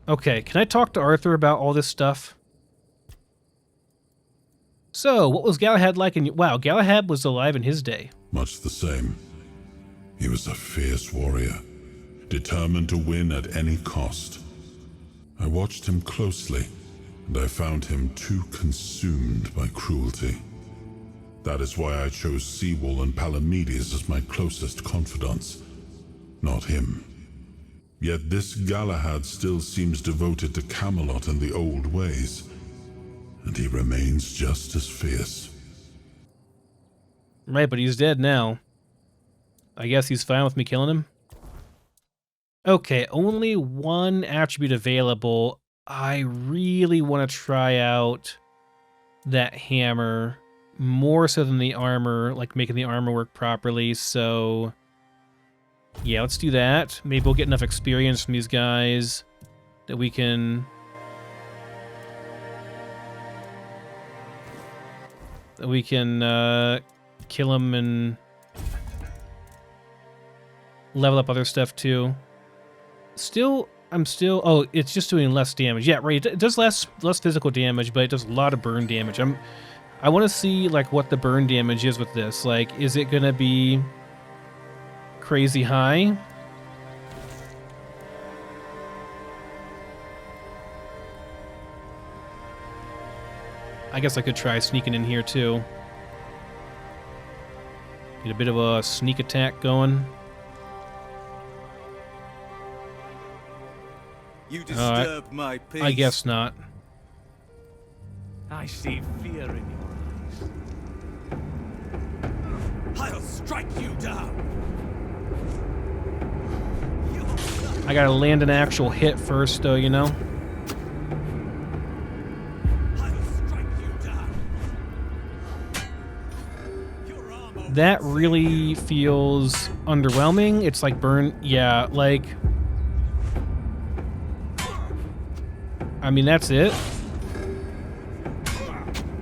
Okay, can I talk to Arthur about all this stuff? So, what was Galahad like in... Wow, Galahad was alive in his day. Much the same. He was a fierce warrior, determined to win at any cost. I watched him closely, and I found him too consumed by cruelty. That is why I chose Sewal and Palamedes as my closest confidants, not him. Yet this Galahad still seems devoted to Camelot and the old ways, and he remains just as fierce. Right, but he's dead now. I guess he's fine with me killing him. Okay, only one attribute available. I really want to try out that hammer more so than the armor, like making the armor work properly, so yeah, let's do that. Maybe we'll get enough experience from these guys that we can kill them and level up other stuff too. Oh, it's just doing less damage. Yeah, right. It does less physical damage, but it does a lot of burn damage. I want to see like what the burn damage is with this. Like, is it gonna be crazy high? I guess I could try sneaking in here too. Get a bit of a sneak attack going. You disturb my peace. I guess not. I see fear in your eyes. I'll strike you down. I gotta land an actual hit first, though, you know? I'll strike you down. That really feels underwhelming. It's like burn... Yeah, like... I mean, that's it.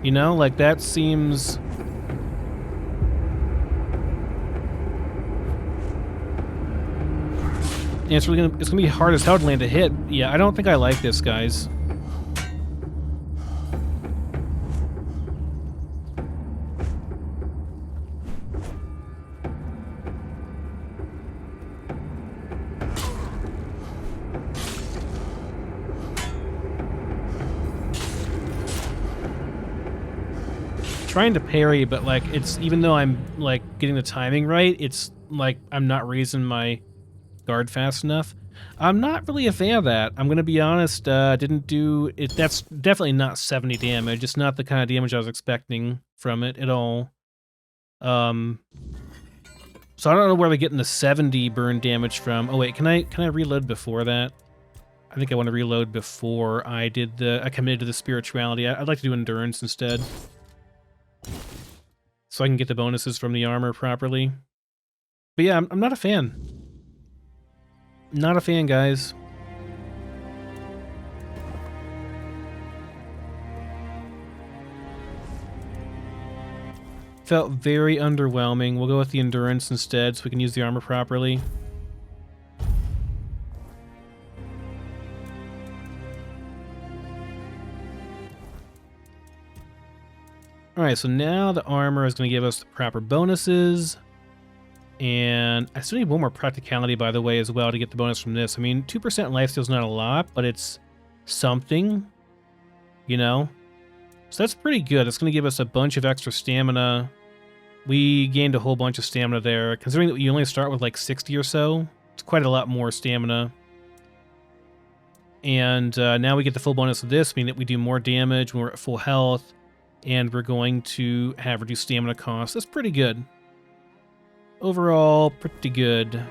You know, like, that seems... And it's gonna be hard as hell to land a hit. Yeah, I don't think I like this, guys. Trying to parry, but like it's, even though I'm like getting the timing right, it's like I'm not raising my guard fast enough. I'm not really a fan of that. I'm gonna be honest. Didn't do it. That's definitely not 70 damage. It's not the kind of damage I was expecting from it at all. So I don't know where they're getting the 70 burn damage from. Oh wait, can I reload before that? I think I want to reload before I committed to the spirituality. I'd like to do endurance instead, so I can get the bonuses from the armor properly. But yeah, I'm not a fan. Not a fan, guys. Felt very underwhelming. We'll go with the endurance instead so we can use the armor properly. Alright, so now the armor is going to give us the proper bonuses. And I still need one more practicality, by the way, as well, to get the bonus from this. I mean, 2% lifesteal is not a lot, but it's something, you know? So that's pretty good. It's going to give us a bunch of extra stamina. We gained a whole bunch of stamina there. Considering that you only start with like 60 or so, it's quite a lot more stamina. And now we get the full bonus of this, meaning that we do more damage when we're at full health, and we're going to have reduced stamina costs. That's pretty good. Overall, pretty good.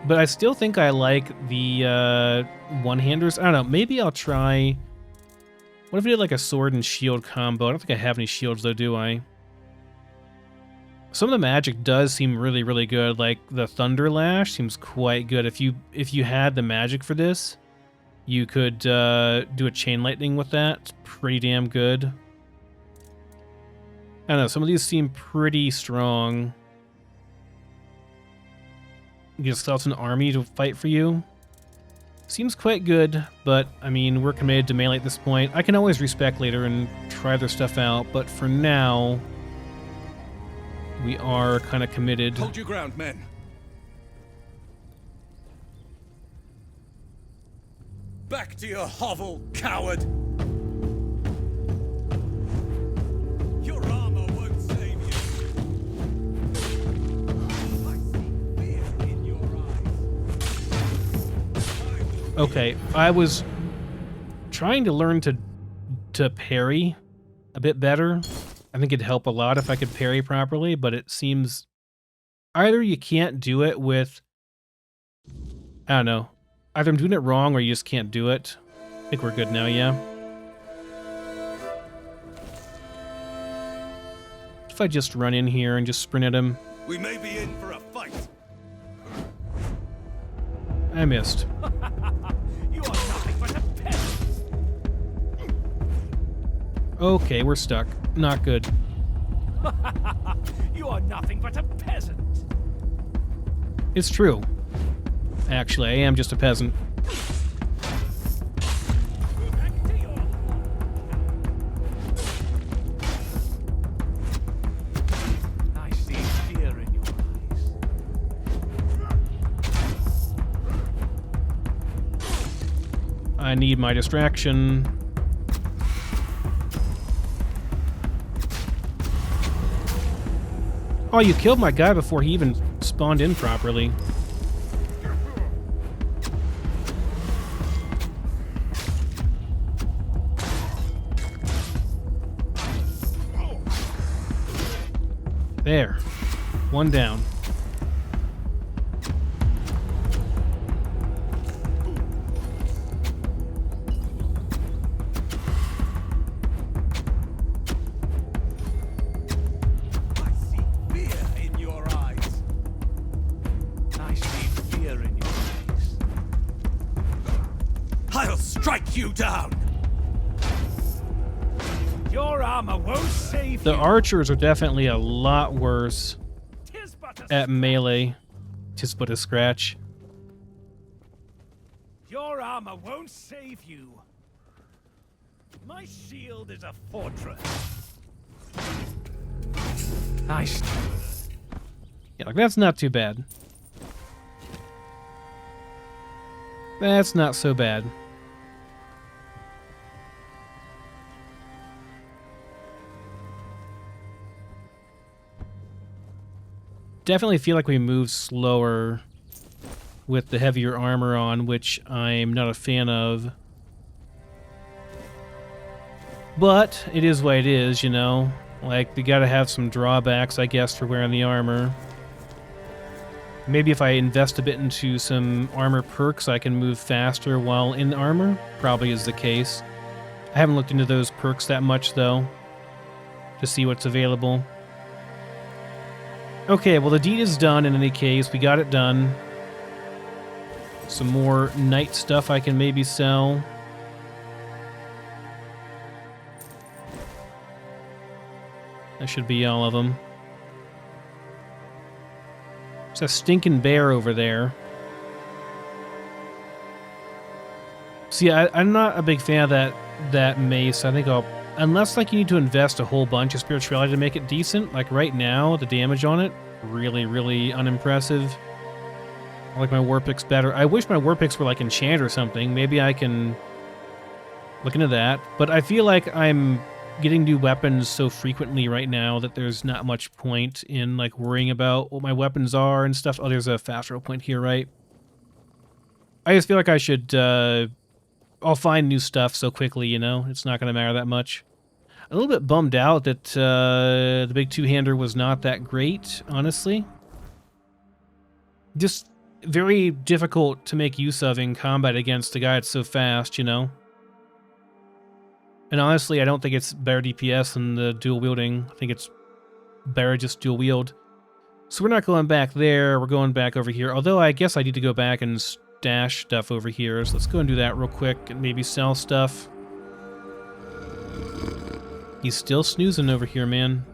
But I still think I like the one-handers. I don't know, maybe I'll try... What if we did like a sword and shield combo? I don't think I have any shields though, do I? Some of the magic does seem really, really good. Like the Thunder Lash seems quite good. If you had the magic for this, you could do a Chain Lightning with that. It's pretty damn good. I don't know, some of these seem pretty strong. You get a skeleton army to fight for you. Seems quite good, but, I mean, we're committed to melee at this point. I can always respec later and try their stuff out, but for now, we are kind of committed. Hold your ground, men. Back to your hovel, coward! Your armor won't save you. I see fear in your eyes. Okay, I was trying to learn to parry a bit better. I think it'd help a lot if I could parry properly, but it seems either you can't do it with, I don't know, either I'm doing it wrong or you just can't do it. I think we're good now, yeah. If I just run in here and just sprint at him. We may be in for a fight. I missed. You are nothing but a peasant. Okay, we're stuck. Not good. You are nothing but a peasant. It's true. Actually, I am just a peasant. Back to your... I see fear in your eyes. I need my distraction. Oh, you killed my guy before he even spawned in properly. There. One down. I see fear in your eyes. I see fear in your eyes. I'll strike you down. Your armor won't save The you. archers are definitely a lot worse Tis but a at melee. Just but a scratch. Your armor won't save you. My shield is a fortress. Nice. Yeah, like that's not too bad. That's not so bad. Definitely feel like we move slower with the heavier armor on, which I'm not a fan of. But it is what it is, you know? Like, you gotta have some drawbacks, I guess, for wearing the armor. Maybe if I invest a bit into some armor perks, I can move faster while in armor. Probably is the case. I haven't looked into those perks that much, though, to see what's available. Okay, well, the deed is done in any case. We got it done. Some more knight stuff I can maybe sell. That should be all of them. There's a stinking bear over there. See, I'm not a big fan of that mace. I think I'll... Unless, like, you need to invest a whole bunch of spirituality to make it decent. Like, right now, the damage on it, really, really unimpressive. I like my war picks better. I wish my war picks were, like, enchant or something. Maybe I can look into that. But I feel like I'm getting new weapons so frequently right now that there's not much point in, like, worrying about what my weapons are and stuff. Oh, there's a fast roll point here, right? I just feel like I should, I'll find new stuff so quickly, you know? It's not going to matter that much. A little bit bummed out that the big two-hander was not that great, honestly. Just very difficult to make use of in combat against a guy that's so fast, you know? And honestly, I don't think it's better DPS than the dual wielding. I think it's better just dual wield. So we're not going back there, we're going back over here. Although I guess I need to go back and stash stuff over here. So let's go and do that real quick and maybe sell stuff. He's still snoozing over here, man.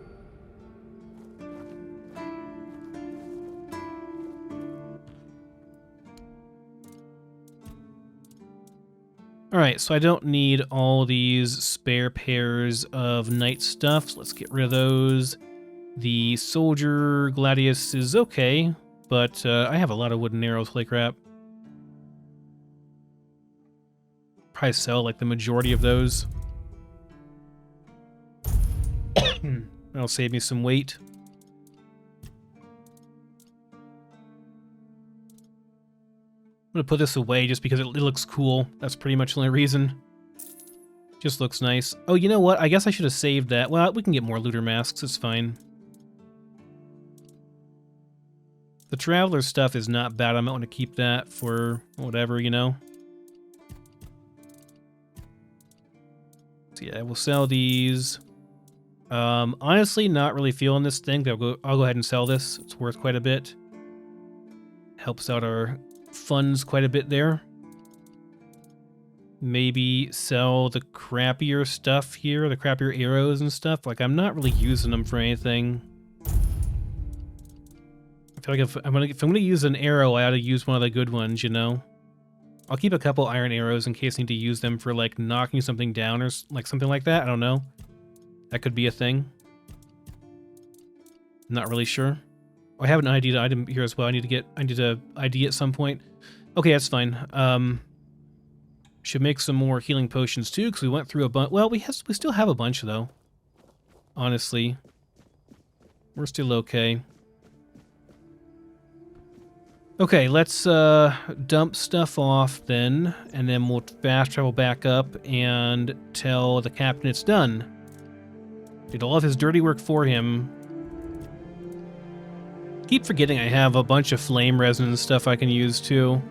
Alright, so I don't need all these spare pairs of knight stuff, so let's get rid of those. The soldier gladius is okay, but I have a lot of wooden arrows, holy crap. Probably sell like the majority of those. That'll save me some weight. I'm gonna put this away just because it looks cool. That's pretty much the only reason. Just looks nice. Oh, you know what? I guess I should have saved that. Well, we can get more looter masks. It's fine. The traveler stuff is not bad. I might want to keep that for whatever, you know. So yeah, we'll sell these. Honestly, not really feeling this thing, but I'll go ahead and sell this. It's worth quite a bit. Helps out our funds quite a bit there. Maybe sell the crappier stuff here, the crappier arrows and stuff. Like, I'm not really using them for anything. I feel like if I'm gonna use an arrow, I ought to use one of the good ones, you know? I'll keep a couple iron arrows in case I need to use them for, like, knocking something down or, like, something like that. I don't know. That could be a thing. Not really sure. Oh, I have an ID item here as well. I need to ID at some point. Okay, that's fine. Should make some more healing potions too, because we went through a bunch. Well, we still have a bunch though. Honestly, we're still okay. Okay, let's dump stuff off then, and then we'll fast travel back up and tell the captain it's done. Did all of his dirty work for him. Keep forgetting I have a bunch of flame resin and stuff I can use too.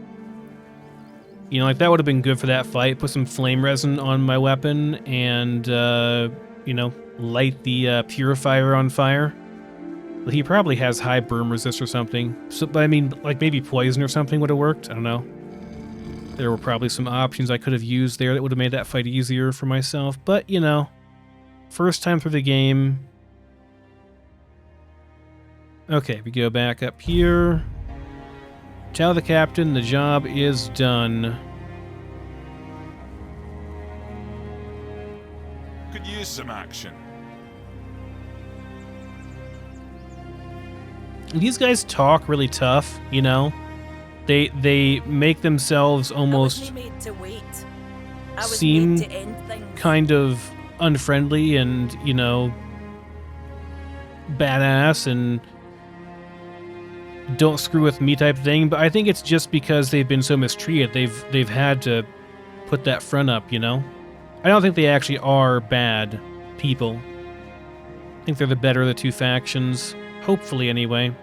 You know, like that would have been good for that fight. Put some flame resin on my weapon and, you know, light the purifier on fire. Well, he probably has high burn resist or something. So, but I mean, like maybe poison or something would have worked. I don't know. There were probably some options I could have used there that would have made that fight easier for myself. But, you know, first time through the game. Okay, we go back up here. Tell the captain the job is done. Could use some action. These guys talk really tough, you know? They make themselves almost seem kind of unfriendly and, you know, badass and don't screw with me type thing, but I think it's just because they've been so mistreated, they've had to put that front up, you know? I don't think they actually are bad people. I think they're the better of the two factions, hopefully anyway.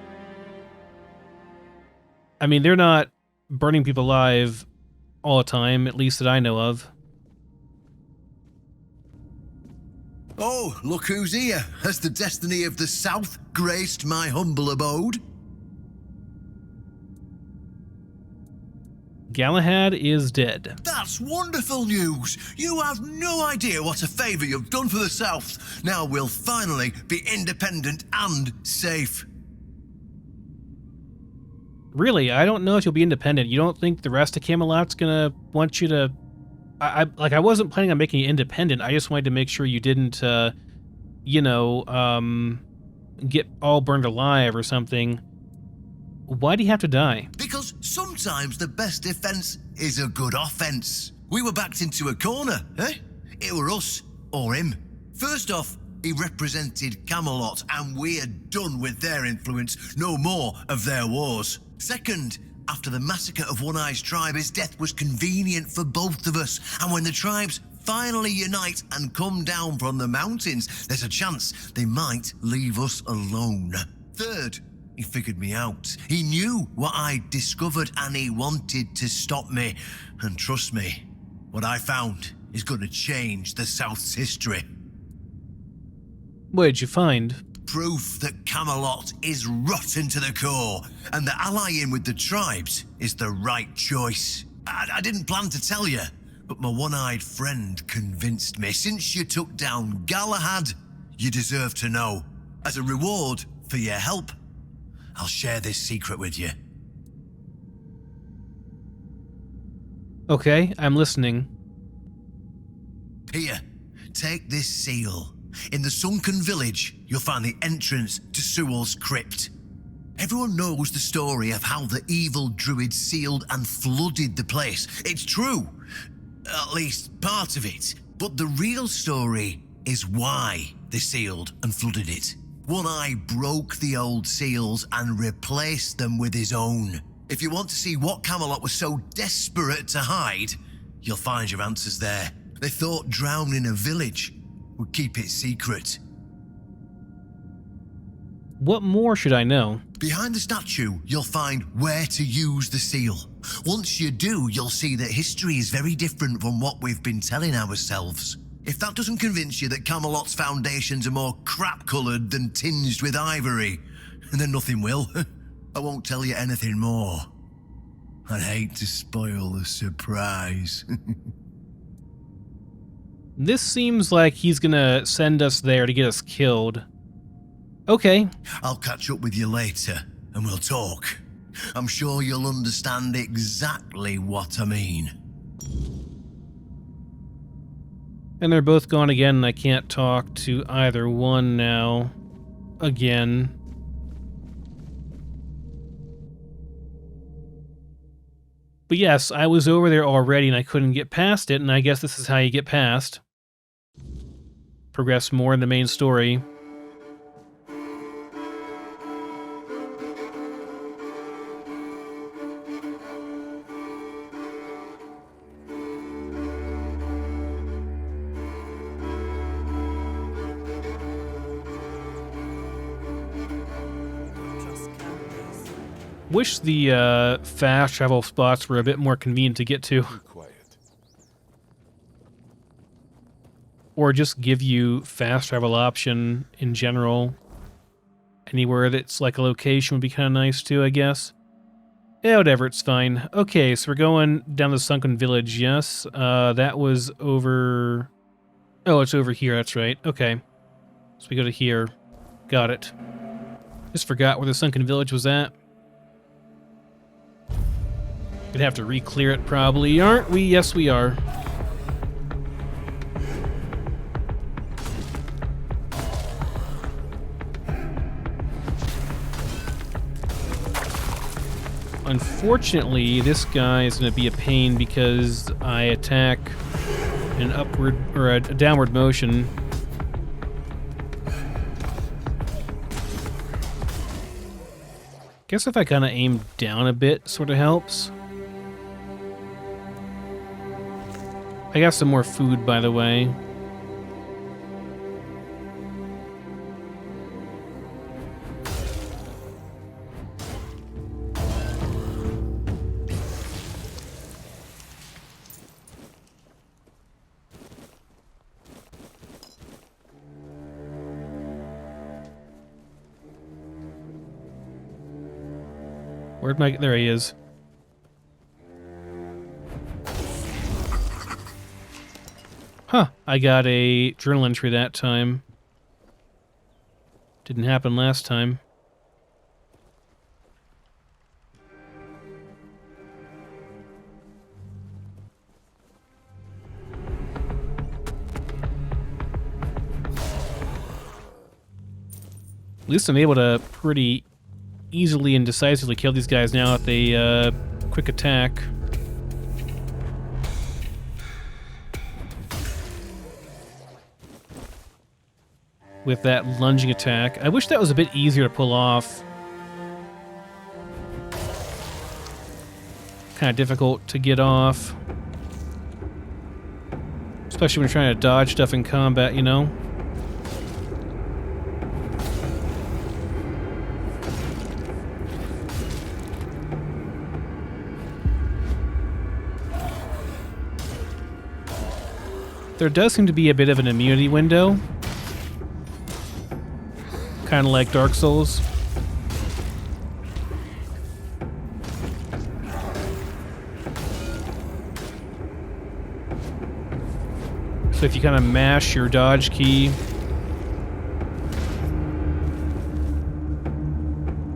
I mean, they're not burning people alive all the time, at least that I know of. Oh, look who's here. Has the destiny of the South graced my humble abode? Galahad is dead. That's wonderful news. You have no idea what a favor you've done for the South. Now we'll finally be independent and safe. Really? I don't know if you'll be independent. You don't think the rest of Camelot's gonna want you to... I wasn't planning on making you independent. I just wanted to make sure you didn't, you know, get all burned alive or something. Why do you have to die? Because sometimes the best defense is a good offense. We were backed into a corner, eh? It were us or him. First off, he represented Camelot, and we're done with their influence. No more of their wars. Second, after the massacre of One Eye's tribe, his death was convenient for both of us. And when the tribes finally unite and come down from the mountains, there's a chance they might leave us alone. Third, he figured me out. He knew what I discovered and he wanted to stop me. And trust me, what I found is going to change the South's history. What did you find? Proof that Camelot is rotten to the core, and that allying with the tribes is the right choice. I didn't plan to tell you, but my one-eyed friend convinced me. Since you took down Galahad, you deserve to know. As a reward for your help, I'll share this secret with you. Okay, I'm listening. Here, take this seal. In the sunken village, you'll find the entrance to Sewal's crypt. Everyone knows the story of how the evil druid sealed and flooded the place. It's true. At least part of it. But the real story is why they sealed and flooded it. One Eye broke the old seals and replaced them with his own. If you want to see what Camelot was so desperate to hide, you'll find your answers there. They thought drowning a village would keep it secret. What more should I know? Behind the statue, you'll find where to use the seal. Once you do, you'll see that history is very different from what we've been telling ourselves. If that doesn't convince you that Camelot's foundations are more crap-coloured than tinged with ivory, then nothing will. I won't tell you anything more. I'd hate to spoil the surprise. This seems like he's gonna send us there to get us killed. Okay. I'll catch up with you later, and we'll talk. I'm sure you'll understand exactly what I mean. And they're both gone again, and I can't talk to either one now. Again. But yes, I was over there already, and I couldn't get past it, and I guess this is how you get past. Progress more in the main story. Wish the fast travel spots were a bit more convenient to get to. Be quiet. Or just give you fast travel option in general. Anywhere that's like a location would be kind of nice too, I guess. Yeah, whatever, it's fine. Okay, so we're going down the sunken village, yes. That was over... Oh, it's over here, that's right. Okay. So we go to here. Got it. Just forgot where the sunken village was at. Gonna have to re-clear it probably, aren't we? Yes, we are. Unfortunately, this guy is gonna be a pain because I attack in an upward or a downward motion. Guess if I kind of aim down a bit, sort of helps. I got some more food, by the way. Where'd my... There he is. Huh, I got a journal entry that time. Didn't happen last time. At least I'm able to pretty easily and decisively kill these guys now with a quick attack. With that lunging attack. I wish that was a bit easier to pull off. Kind of difficult to get off. Especially when you're trying to dodge stuff in combat, you know? There does seem to be a bit of an immunity window. Kind of like Dark Souls. So if you kind of mash your dodge key,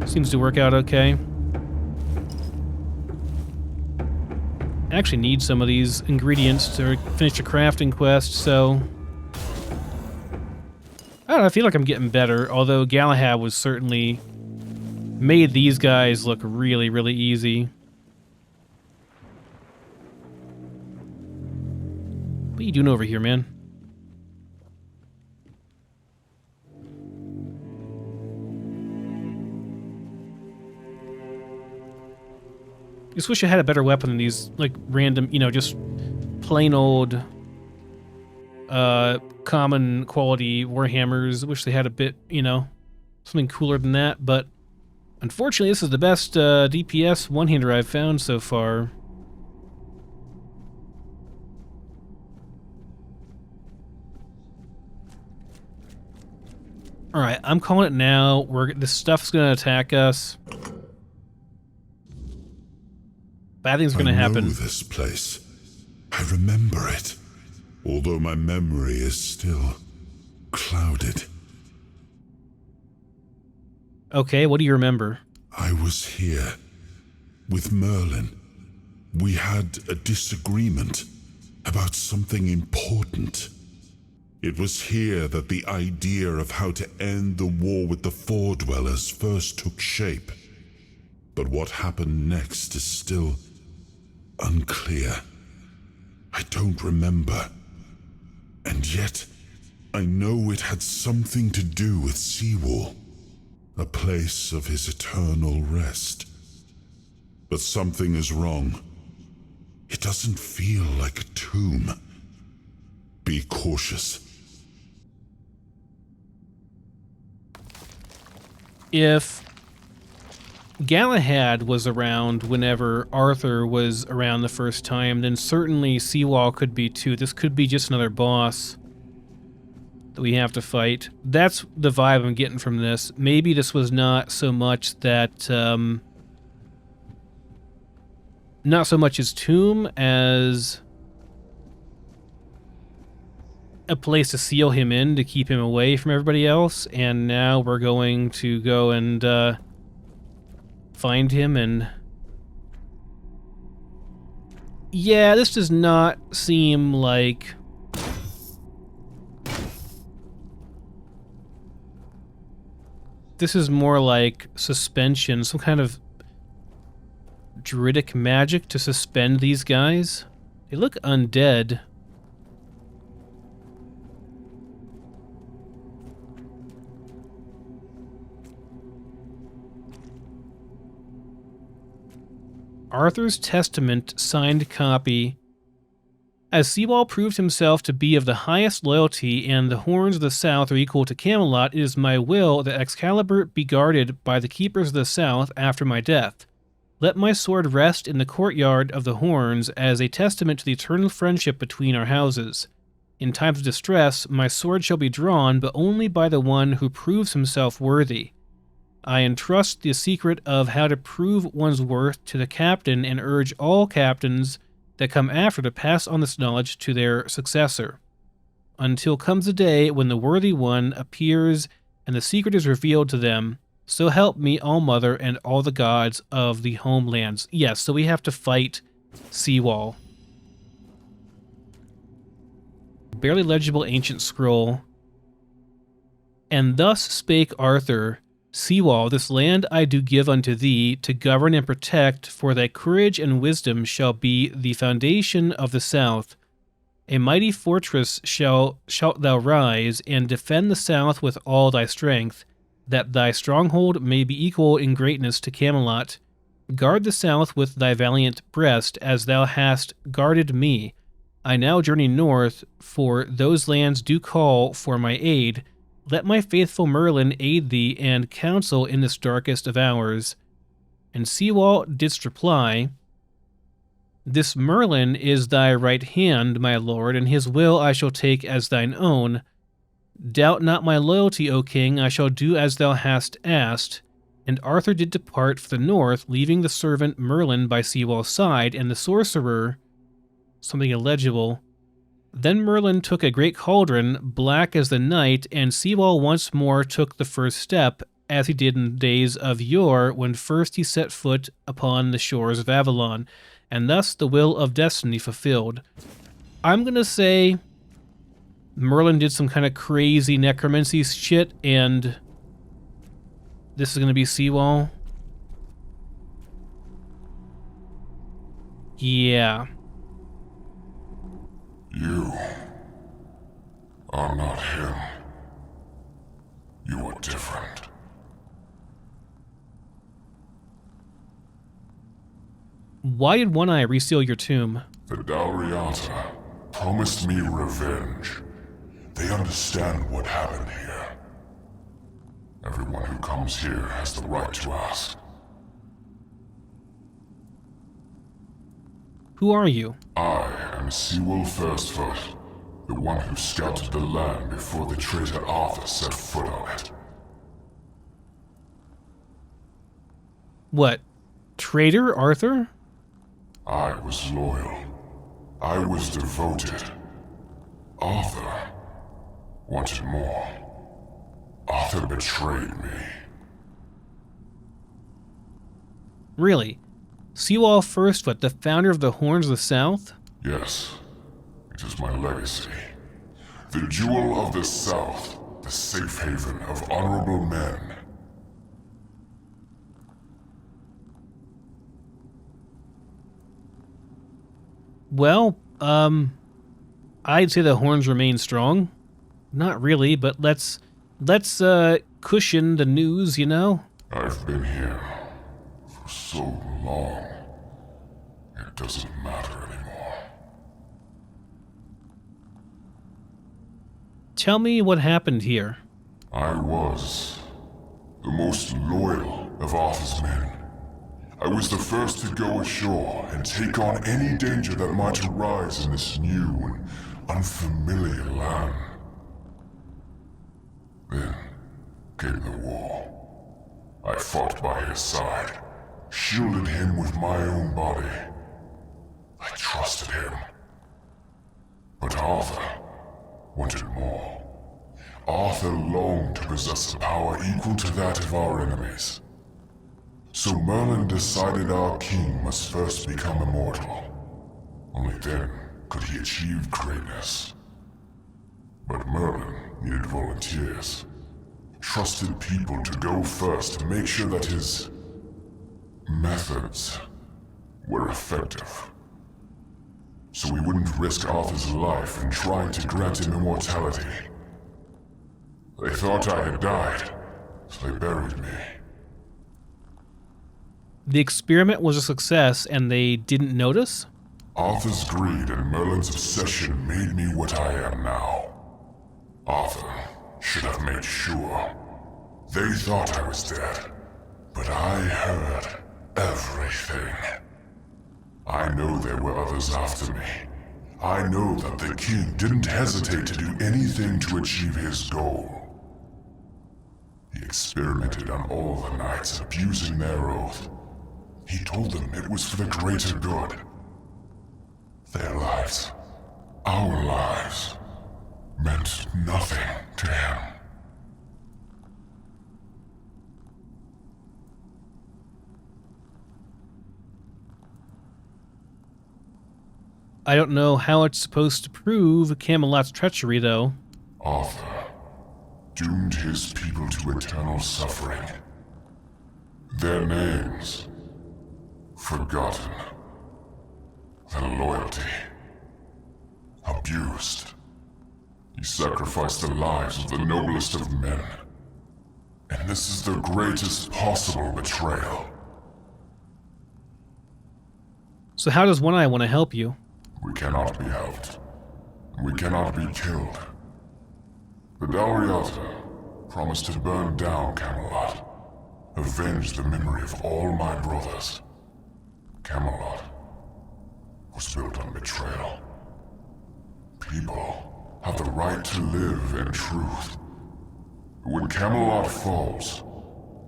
seems to work out okay. actually need some of these ingredients to finish the crafting quest, so... I don't know, I feel like I'm getting better, although Galahad was certainly... made these guys look really, really easy. What are you doing over here, man? Just wish I had a better weapon than these, like, random, you know, just plain old, common quality Warhammers. Wish they had a bit, you know, something cooler than that, but unfortunately this is the best DPS one-hander I've found so far. Alright, I'm calling it now. This stuff's gonna attack us. Bad things are gonna happen. I know this place. I remember it. Although my memory is still clouded. Okay, what do you remember? I was here with Merlin. We had a disagreement about something important. It was here that the idea of how to end the war with the Four-Dwellers first took shape. But what happened next is still unclear. I don't remember. And yet, I know it had something to do with Sewal, a place of his eternal rest. But something is wrong. It doesn't feel like a tomb. Be cautious. If Galahad was around whenever Arthur was around the first time, then certainly Sewal could be too. This could be just another boss that we have to fight. That's the vibe I'm getting from this. Maybe this was not so much that, not so much his tomb as a place to seal him in, to keep him away from everybody else, and now we're going to go and, find him and... Yeah, this does not seem like... This is more like suspension, some kind of druidic magic to suspend these guys. They look undead. Arthur's Testament, signed copy. As Sewal proved himself to be of the highest loyalty and the horns of the south are equal to Camelot, it is my will that Excalibur be guarded by the keepers of the south after my death. Let my sword rest in the courtyard of the horns as a testament to the eternal friendship between our houses. In times of distress, my sword shall be drawn, but only by the one who proves himself worthy. I entrust the secret of how to prove one's worth to the captain and urge all captains that come after to pass on this knowledge to their successor, until comes the day when the worthy one appears and the secret is revealed to them. So help me, All-Mother, and all the gods of the homelands. Yes, so we have to fight Sewal. Barely legible ancient scroll. And thus spake Arthur, Sewal, this land I do give unto thee, to govern and protect, for thy courage and wisdom shall be the foundation of the south. A mighty fortress shalt thou rise, and defend the south with all thy strength, that thy stronghold may be equal in greatness to Camelot. Guard the south with thy valiant breast, as thou hast guarded me. I now journey north, for those lands do call for my aid. Let my faithful Merlin aid thee and counsel in this darkest of hours. And Sewal didst reply, This Merlin is thy right hand, my lord, and his will I shall take as thine own. Doubt not my loyalty, O king, I shall do as thou hast asked. And Arthur did depart for the north, leaving the servant Merlin by Sewal's side, and the sorcerer, something illegible. Then Merlin took a great cauldron, black as the night, and Sewal once more took the first step, as he did in the days of yore, when first he set foot upon the shores of Avalon. and thus the will of destiny fulfilled. I'm going to say Merlin did some kind of crazy necromancy shit, and this is going to be Sewal. Yeah. You are not him. You are different. Why did One Eye reseal your tomb? The Dalriata promised me revenge. They understand what happened here. Everyone who comes here has the right to ask. Who are you? I am Sewal Firstfoot, the one who scouted the land before the traitor Arthur set foot on it. What? Traitor Arthur? I was loyal. I was devoted. Arthur wanted more. Arthur betrayed me. Really? Sewal Firstfoot, the founder of the Horns of the South? Yes, it is my legacy. The Jewel of the South, the safe haven of honorable men. Well, I'd say the Horns remain strong. Not really, but let's cushion the news, you know? I've been here for so long. It doesn't matter anymore. Tell me what happened here. I was the most loyal of Arthur's men. I was the first to go ashore and take on any danger that might arise in this new and unfamiliar land. Then came the war. I fought by his side, shielded him with my own body. I trusted him. But Arthur wanted more. Arthur longed to possess a power equal to that of our enemies. So Merlin decided our king must first become immortal. Only then could he achieve greatness. But Merlin needed volunteers. Trusted people to go first to make sure that his methods were effective. So we wouldn't risk Arthur's life in trying to grant him immortality. They thought I had died, so they buried me. The experiment was a success and they didn't notice? Arthur's greed and Merlin's obsession made me what I am now. Arthur should have made sure. They thought I was dead, but I heard everything. I know there were others after me. I know that the king didn't hesitate to do anything to achieve his goal. He experimented on all the knights, abusing their oath. He told them it was for the greater good. Their lives, our lives, meant nothing to him. I don't know how it's supposed to prove Camelot's treachery, though. Arthur doomed his people to eternal suffering. Their names forgotten. Their loyalty abused. He sacrificed the lives of the noblest of men. And this is the greatest possible betrayal. So how does One Eye want to help you? We cannot be helped. We cannot be killed. The Dalriata promised to burn down Camelot, avenge the memory of all my brothers. Camelot was built on betrayal. People have the right to live in truth. When Camelot falls,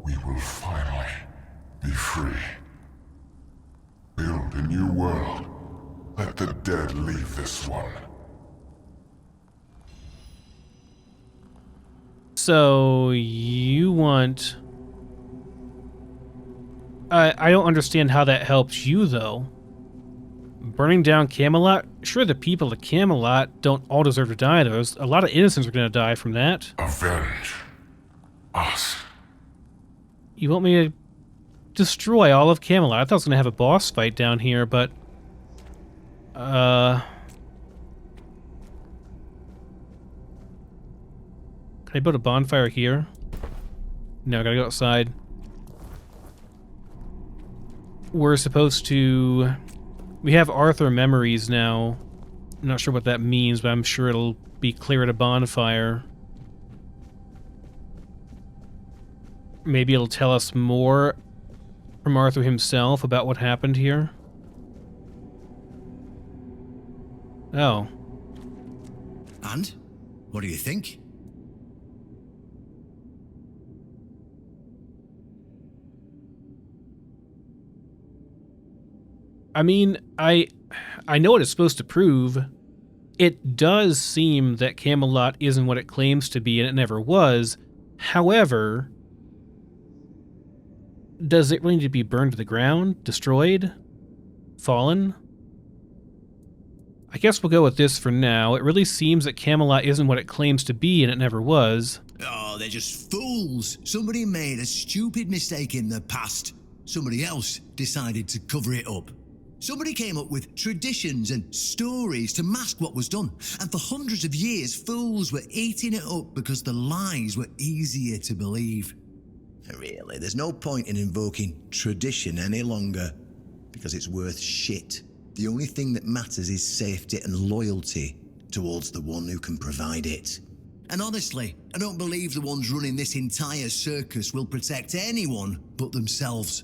we will finally be free. Build a new world. Let the dead leave this one. So, you want... I don't understand how that helps you, though. burning down Camelot? Sure, the people of Camelot don't all deserve to die, though. A lot of innocents are going to die from that. Avenge us. You want me to destroy all of Camelot? I thought I was going to have a boss fight down here, but... Can I build a bonfire here? No, I gotta go outside. We're supposed to... We have Arthur memories now. I'm not sure what that means, but I'm sure it'll be clear at a bonfire. Maybe it'll tell us more from Arthur himself about what happened here. Oh. And? What do you think? I mean, I know what it's supposed to prove. It does seem that Camelot isn't what it claims to be, and it never was. However, does it really need to be burned to the ground? Destroyed? Fallen? I guess we'll go with this for now. It really seems that Camelot isn't what it claims to be, and it never was. Oh, they're just fools. Somebody made a stupid mistake in the past. Somebody else decided to cover it up. Somebody came up with traditions and stories to mask what was done. And for hundreds of years, fools were eating it up because the lies were easier to believe. Really, there's no point in invoking tradition any longer, because it's worth shit. The only thing that matters is safety and loyalty towards the one who can provide it. And honestly, I don't believe the ones running this entire circus will protect anyone but themselves.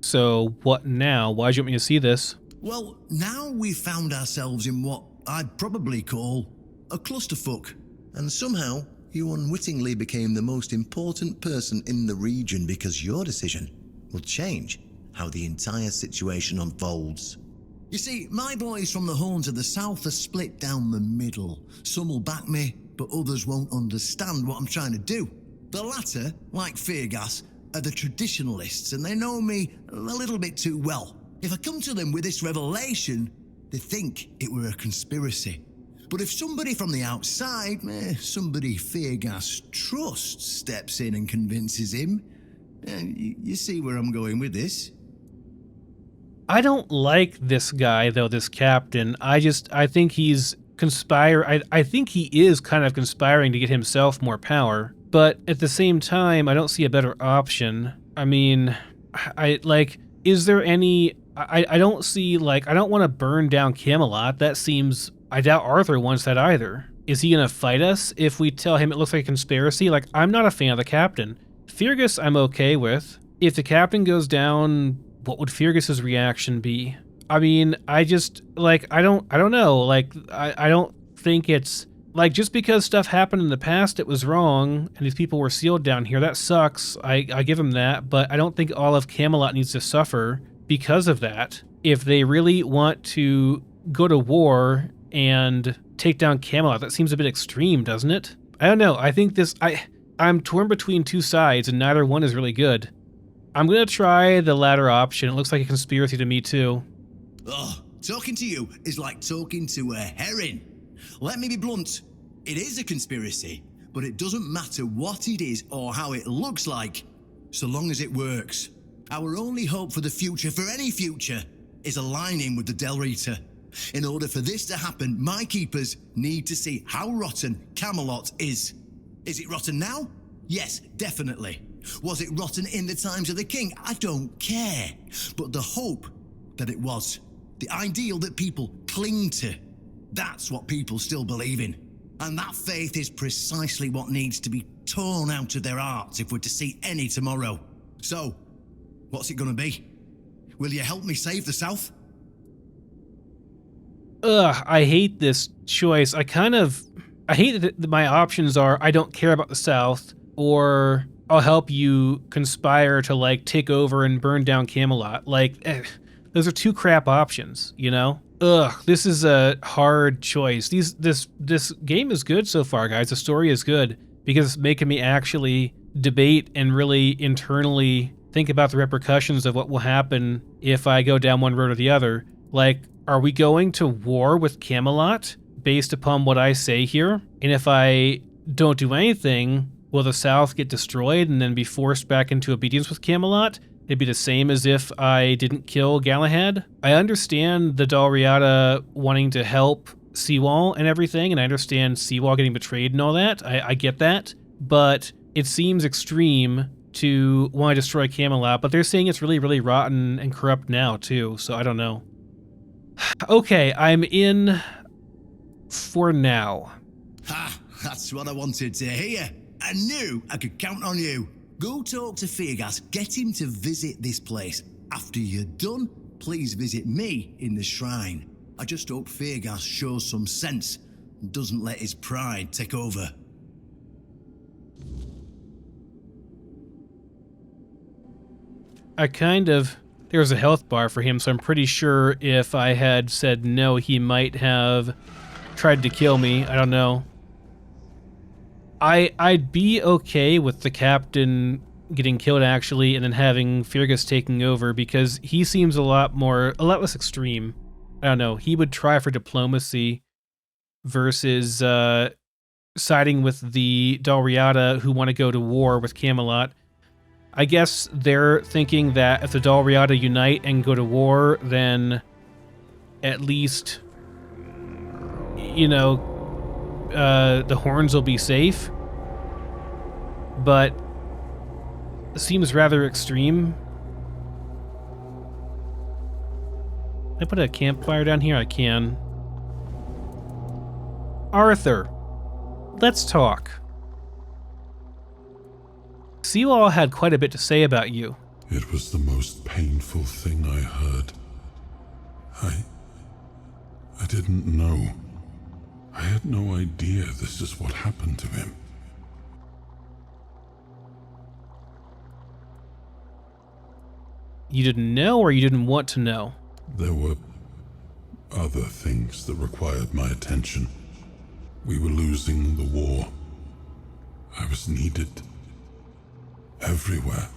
So, what now? Why do you want me to see this? Well, now we've found ourselves in what I'd probably call a clusterfuck. And somehow, you unwittingly became the most important person in the region because your decision will change how the entire situation unfolds. You see, my boys from the Horns of the South are split down the middle. Some will back me, but others won't understand what I'm trying to do. The latter, like Fearghas, are the traditionalists, and they know me a little bit too well. If I come to them with this revelation, they think it were a conspiracy. But if somebody from the outside, somebody Fearghas trusts, steps in and convinces him, you see where I'm going with this? I don't like this guy, though, this captain. I think he's I think he is kind of conspiring to get himself more power. But at the same time, I don't see a better option. I mean, is there any... I don't see, I don't want to burn down Camelot. That seems... I doubt Arthur wants that either. Is he going to fight us if we tell him it looks like a conspiracy? I'm not a fan of the captain. Fearghas, I'm okay with. If the captain goes down, what would Fearghas's reaction be? I mean, I don't know. I don't think it's... just because stuff happened in the past, it was wrong, and these people were sealed down here, that sucks. I give him that, but I don't think all of Camelot needs to suffer because of that. If they really want to go to war and take down Camelot, that seems a bit extreme, doesn't it? I don't know. I think I'm torn between two sides, and neither one is really good. I'm going to try the latter option. It looks like a conspiracy to me, too. Oh, talking to you is like talking to a herring. Let me be blunt. It is a conspiracy, but it doesn't matter what it is or how it looks like, so long as it works. Our only hope for the future, for any future, is aligning with the Del Rita. In order for this to happen, my keepers need to see how rotten Camelot is. Is it rotten now? Yes, definitely. Was it rotten in the times of the king? I don't care. But the hope that it was, the ideal that people cling to, that's what people still believe in. And that faith is precisely what needs to be torn out of their hearts if we're to see any tomorrow. So, what's it gonna be? Will you help me save the South? Ugh, I hate this choice. I hate that my options are I don't care about the South, or I'll help you conspire to take over and burn down Camelot. Those are two crap options, you know? Ugh, this is a hard choice. This game is good so far, guys. The story is good because it's making me actually debate and really internally think about the repercussions of what will happen if I go down one road or the other. Like, are we going to war with Camelot based upon what I say here? And if I don't do anything, will the South get destroyed and then be forced back into obedience with Camelot? It'd be the same as if I didn't kill Galahad. I understand the Dalriada wanting to help Sewal and everything, and I understand Sewal getting betrayed and all that. I get that, but it seems extreme to want to destroy Camelot, but they're saying it's really, really rotten and corrupt now, too, so I don't know. Okay, I'm in for now. Ha! That's what I wanted to hear. I knew I could count on you. Go talk to Fearghas, get him to visit this place. After you're done, please visit me in the shrine. I just hope Fearghas shows some sense and doesn't let his pride take over. There was a health bar for him, so I'm pretty sure if I had said no, he might have tried to kill me. I don't know. I'd be okay with the captain getting killed, actually, and then having Fearghas taking over, because he seems a lot less extreme. I don't know. He would try for diplomacy versus siding with the Dalriada who want to go to war with Camelot. I guess they're thinking that if the Dalriada unite and go to war, then at least, you know, the horns will be safe. But it seems rather extreme. Can I put a campfire down here? I can. Arthur, let's talk. Sewal had quite a bit to say about you. It was the most painful thing I heard. I didn't know. I had no idea this is what happened to him. You didn't know, or you didn't want to know? There were other things that required my attention. We were losing the war. I was needed everywhere.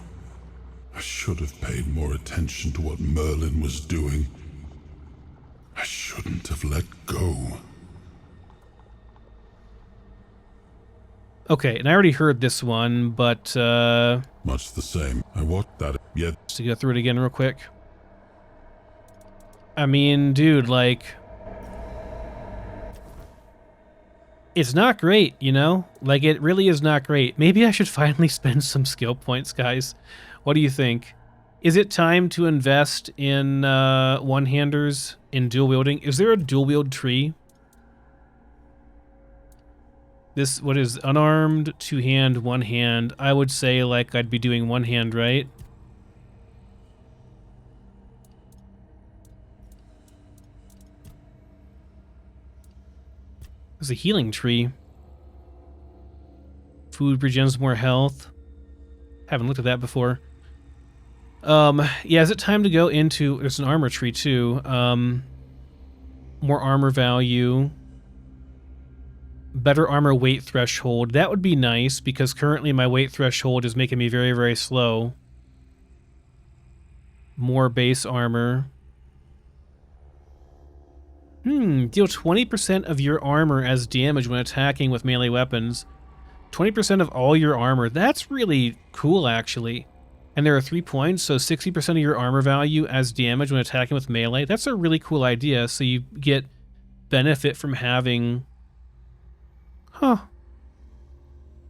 I should have paid more attention to what Merlin was doing. I shouldn't have let go. Okay, and I already heard this one, but Much the same. I watched that yet. just to go through it again real quick. I mean, dude, like, it's not great, you know? Like, it really is not great. Maybe I should finally spend some skill points, guys. What do you think? Is it time to invest in one-handers in dual wielding? Is there a dual wield tree? This, what is unarmed, two-hand, one hand? I would say, like, I'd be doing one hand, right? There's a healing tree. Food regens more health. Haven't looked at that before. Yeah, is it time to go into... There's an armor tree, too. More armor value. Better armor weight threshold. That would be nice, because currently my weight threshold is making me very, very slow. More base armor. Deal 20% of your armor as damage when attacking with melee weapons. 20% of all your armor. That's really cool, actually. And there are 3 points, so 60% of your armor value as damage when attacking with melee. That's a really cool idea, so you get benefit from having... Huh.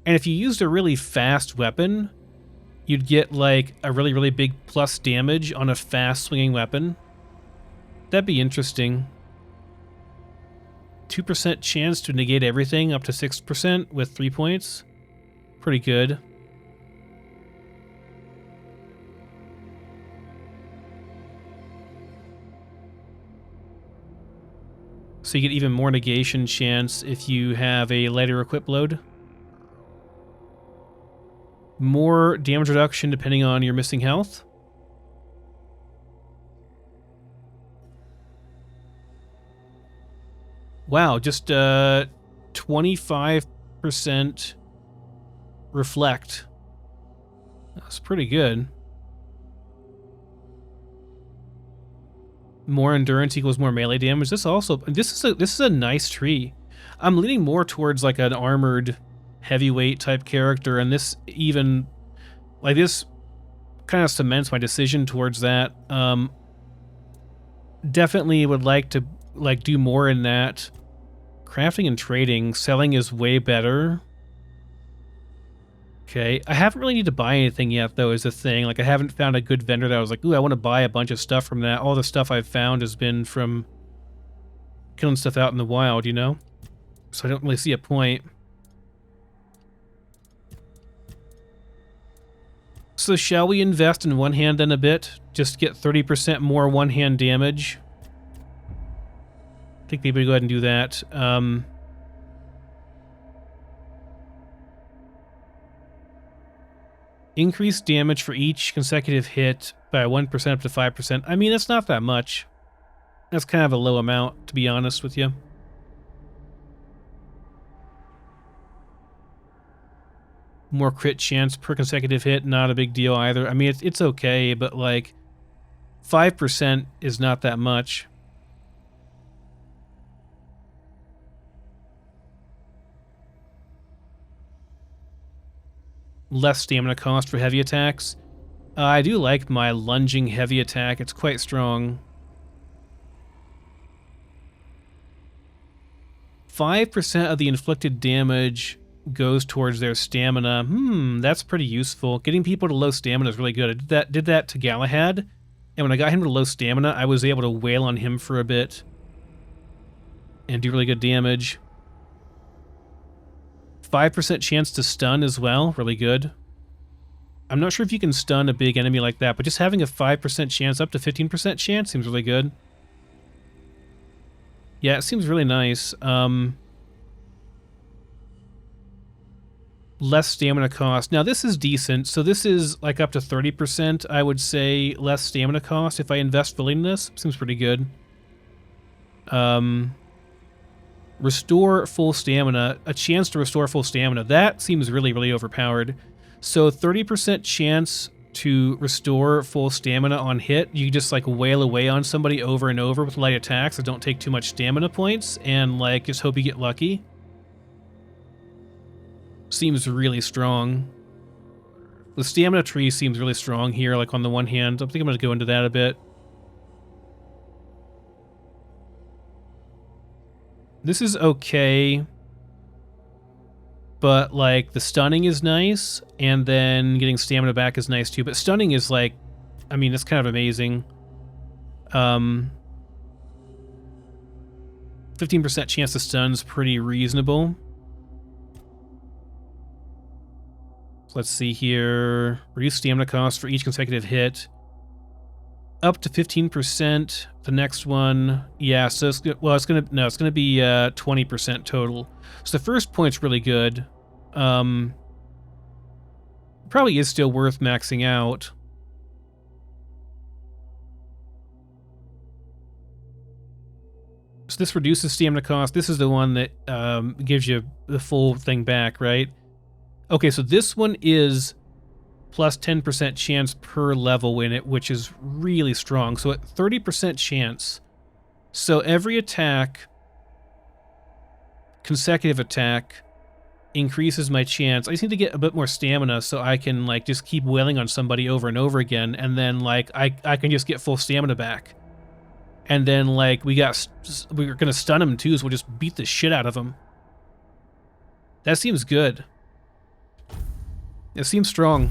And if you used a really fast weapon, you'd get, like, a really, really big plus damage on a fast swinging weapon. That'd be interesting. 2% chance to negate everything up to 6% with 3 points. Pretty good. So you get even more negation chance if you have a lighter equip load. More damage reduction depending on your missing health. Wow, just 25% reflect. That's pretty good. More endurance equals more melee damage. This is a nice tree. I'm leaning more towards like an armored heavyweight type character, and this even like this kind of cements my decision towards that. Definitely would like to like do more in that. Crafting and trading, selling is way better. Okay, I haven't really need to buy anything yet, though, is the thing. Like, I haven't found a good vendor that I was like, ooh, I want to buy a bunch of stuff from that. All the stuff I've found has been from killing stuff out in the wild, you know? So I don't really see a point. So shall we invest in one hand then a bit? Just get 30% more one-hand damage? I think maybe go ahead and do that. Increase damage for each consecutive hit by 1% up to 5%. I mean, that's not that much. That's kind of a low amount, to be honest with you. More crit chance per consecutive hit, not a big deal either. I mean, it's okay, but like 5% is not that much. Less stamina cost for heavy attacks. I do like my lunging heavy attack. It's quite strong. 5% of the inflicted damage goes towards their stamina. That's pretty useful. Getting people to low stamina is really good. I did that to Galahad, and when I got him to low stamina, I was able to wail on him for a bit and do really good damage. 5% chance to stun as well, really good. I'm not sure if you can stun a big enemy like that, but just having a 5% chance up to 15% chance seems really good. Yeah, it seems really nice. Less stamina cost. Now this is decent, so this is like up to 30%, I would say, less stamina cost if I invest fully in this. Seems pretty good. Restore full stamina. A chance to restore full stamina. That seems really, really overpowered. So 30% chance to restore full stamina on hit. You just like wail away on somebody over and over with light attacks that don't take too much stamina points, and like just hope you get lucky. Seems really strong. The stamina tree seems really strong here, like on the one hand. I think I'm going to go into that a bit. This is okay, but like the stunning is nice, and then getting stamina back is nice too. But stunning is like, I mean, it's kind of amazing. 15% chance to stun is pretty reasonable. Let's see here. Reduce stamina cost for each consecutive hit. Up to 15%. The next one, yeah. So it's gonna be 20% total. So the first point's really good. Probably is still worth maxing out. So this reduces stamina cost. This is the one that gives you the full thing back, right? Okay, so this one is plus 10% chance per level in it, which is really strong. So at 30% chance, so every attack, consecutive attack, increases my chance. I just need to get a bit more stamina so I can like just keep wailing on somebody over and over again, and then like I can just get full stamina back. And then like we're gonna stun him too, so we'll just beat the shit out of him. That seems good. It seems strong.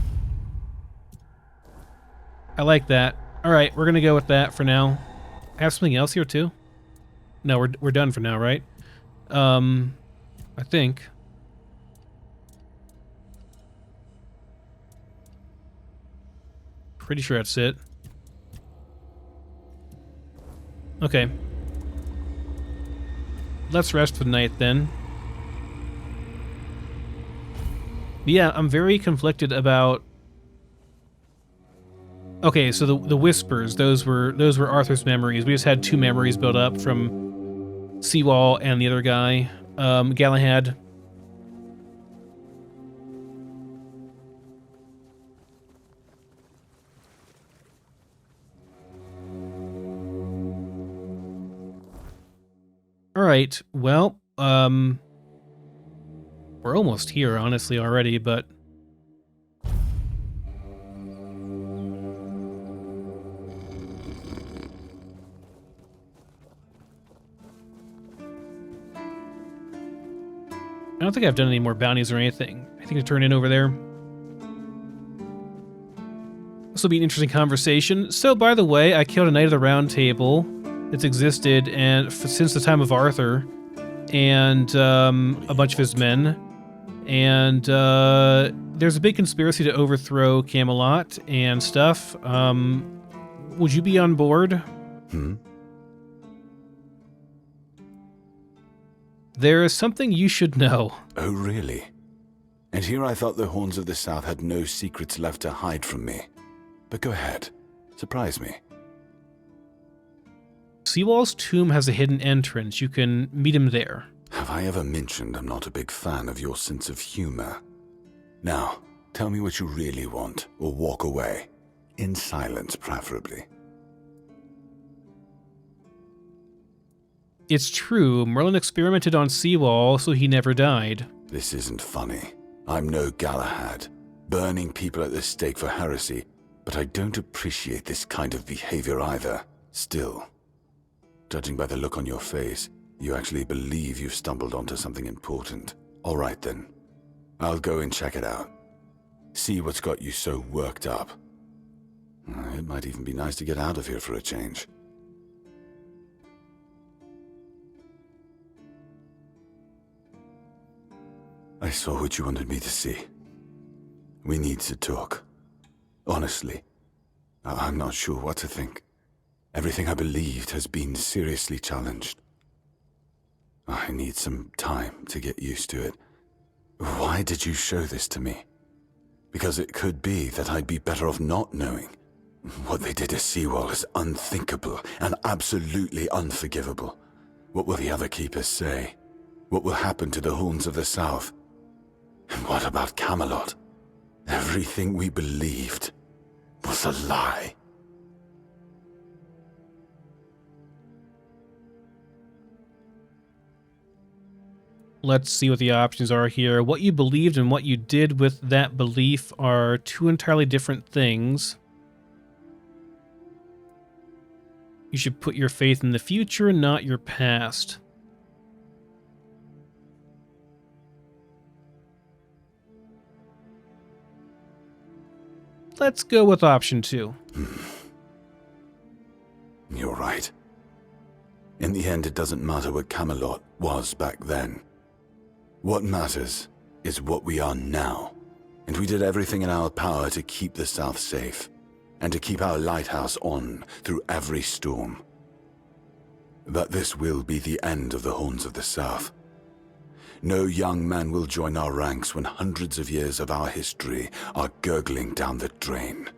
I like that. All right, we're gonna go with that for now. I have something else here too. No, we're done for now, right? I think. Pretty sure that's it. Okay. Let's rest for the night then. Yeah, I'm very conflicted about... Okay, so the whispers, those were Arthur's memories. We just had 2 memories built up from Sewal and the other guy, Galahad. Alright, well, we're almost here, honestly, already, but... I don't think I've done any more bounties or anything. I think to turn in over there. This will be an interesting conversation. So, by the way, I killed a Knight of the Round Table that's existed and since the time of Arthur, and a bunch of his men. And there's a big conspiracy to overthrow Camelot and stuff. Would you be on board? There is something you should know. Oh, really? And here I thought the Horns of the South had no secrets left to hide from me. But go ahead. Surprise me. Sewal's tomb has a hidden entrance. You can meet him there. Have I ever mentioned I'm not a big fan of your sense of humor? Now, tell me what you really want, or walk away. In silence, preferably. It's true, Merlin experimented on Sewal, so he never died. This isn't funny. I'm no Galahad, burning people at the stake for heresy, but I don't appreciate this kind of behavior either. Still, judging by the look on your face, you actually believe you've stumbled onto something important. All right then. I'll go and check it out. See what's got you so worked up. It might even be nice to get out of here for a change. I saw what you wanted me to see. We need to talk. Honestly, I'm not sure what to think. Everything I believed has been seriously challenged. I need some time to get used to it. Why did you show this to me? Because it could be that I'd be better off not knowing. What they did to Sewal is unthinkable and absolutely unforgivable. What will the other keepers say? What will happen to the Horns of the South? And what about Camelot? Everything we believed was a lie. Let's see what the options are here. What you believed and what you did with that belief are two entirely different things. You should put your faith in the future, not your past. Let's go with option 2. You're right. In the end, it doesn't matter what Camelot was back then. What matters is what we are now. And we did everything in our power to keep the South safe, and to keep our lighthouse on through every storm. But this will be the end of the Horns of the South. No young man will join our ranks when hundreds of years of our history are gurgling down the drain.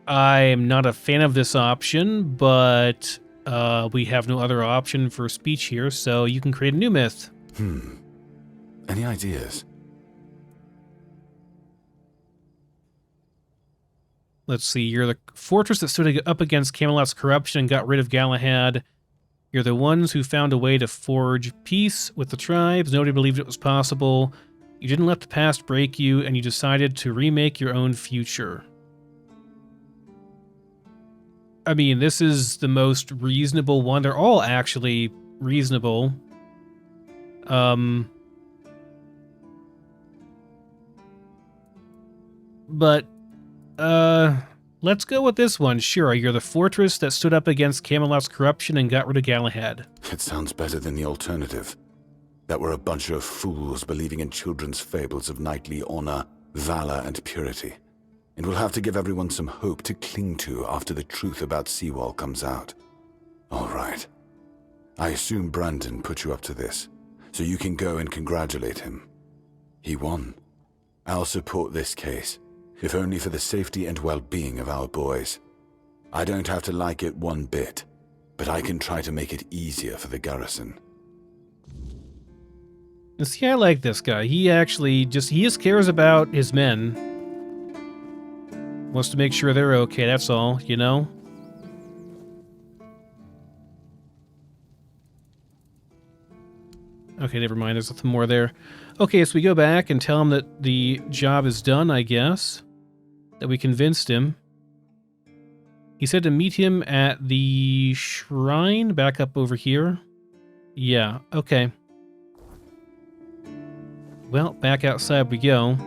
I'm not a fan of this option, but we have no other option for speech here, so you can create a new myth. Any ideas? Let's see, you're the fortress that stood up against Camelot's corruption and got rid of Galahad. You're the ones who found a way to forge peace with the tribes. Nobody believed it was possible. You didn't let the past break you, and you decided to remake your own future. I mean, this is the most reasonable one. They're all actually reasonable. But let's go with this one. Sure, you're the fortress that stood up against Camelot's corruption and got rid of Galahad. It sounds better than the alternative. That we're a bunch of fools believing in children's fables of knightly honor, valor, and purity. And we'll have to give everyone some hope to cling to after the truth about Sewal comes out. All right. I assume Brandon put you up to this, so you can go and congratulate him. He won. I'll support this case, if only for the safety and well-being of our boys. I don't have to like it one bit, but I can try to make it easier for the garrison. And see, I like this guy. He actually he just cares about his men. Wants to make sure they're okay, that's all, you know? Okay, never mind. There's nothing more there. Okay, so we go back and tell him that the job is done, I guess. That we convinced him. He said to meet him at the shrine back up over here. Yeah, okay. Well, back outside we go.